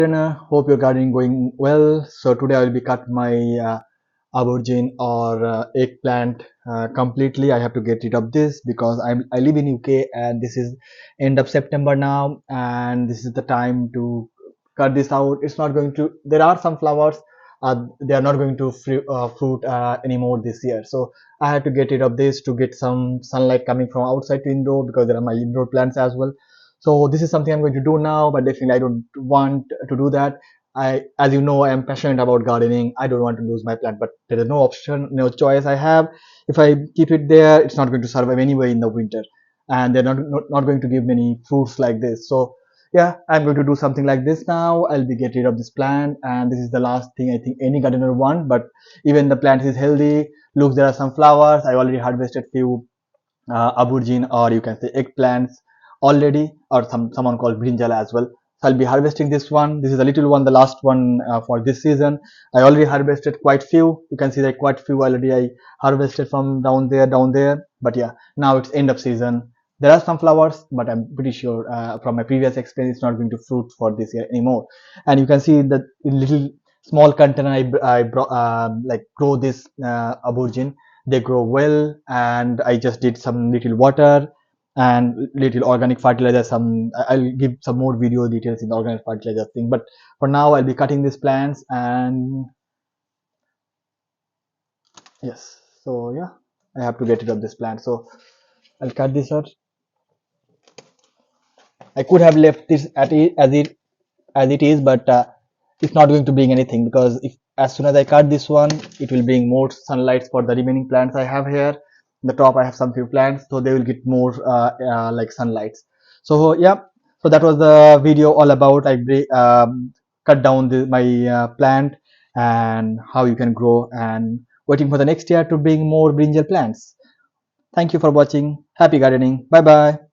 Hope your gardening going well. So today I will be cut my aubergine or eggplant completely. I have to get rid of this because I live in UK and this is end of September now, and this is the time to cut this out. It's not going to. There are some flowers. They are not going to fruit anymore this year. So I had to get rid of this to get some sunlight coming from outside to indoor because there are my indoor plants as well. So this is something I'm going to do now, but definitely I don't want to do that. As you know, I am passionate about gardening. I don't want to lose my plant, but there is no option, no choice I have. If I keep it there, it's not going to survive anyway in the winter, and they're not going to give many fruits like this. So yeah, I'm going to do something like this now. I'll be get rid of this plant, and this is the last thing I think any gardener want. But even the plant is healthy. Look, there are some flowers. I already harvested few aubergine, or you can say eggplants already, or someone called brinjal as well. So I'll be harvesting this one. This is a little one, the last one for this season. I already harvested quite few. You can see that quite few already I harvested from down there. But yeah, now it's end of season. There are some flowers, but I'm pretty sure from my previous experience, it's not going to fruit for this year anymore. And you can see that in little small container I brought like grow this aubergine. They grow well, and I just did some little water and little organic fertilizer. I'll give some more video details in the organic fertilizer thing, but for now I'll be cutting these plants. And yes, so yeah, I have to get rid of this plant, so I'll cut this out. I could have left this as it is, but it's not going to bring anything, because if as soon as I cut this one, it will bring more sunlight for the remaining plants I have here. In the top I have some few plants, so they will get more like sunlight. So yeah, so that was the video all about cut down my plant and how you can grow, and waiting for the next year to bring more brinjal plants. Thank you for watching. Happy gardening. Bye bye.